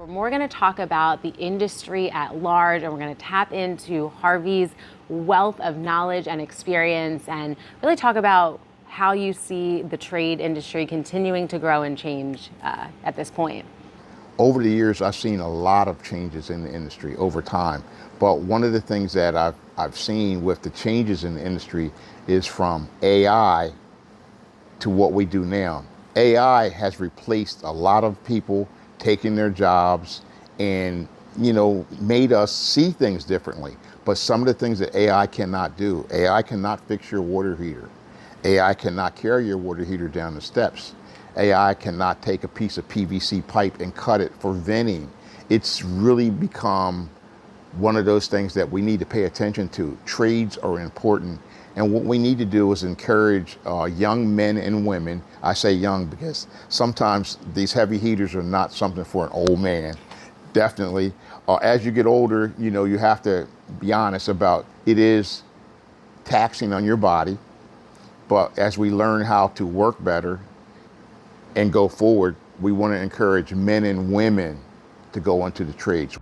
We're going to talk about the industry at large, and we're going to tap into Harvey's wealth of knowledge and experience and really talk about how you see the trade industry continuing to grow and change at this point. Over the years, I've seen a lot of changes in the industry over time. But one of the things that I've seen with the changes in the industry is from AI to what we do now. AI has replaced a lot of people taking their jobs and, made us see things differently. But some of the things that AI cannot do, AI cannot fix your water heater. AI cannot carry your water heater down the steps. AI cannot take a piece of PVC pipe and cut it for venting. It's really become one of those things that we need to pay attention to. Trades are important. And what we need to do is encourage young men and women. I say young because sometimes these heavy heaters are not something for an old man. Definitely. As you get older, you have to be honest about it is taxing on your body. But as we learn how to work better and go forward, we want to encourage men and women to go into the trades.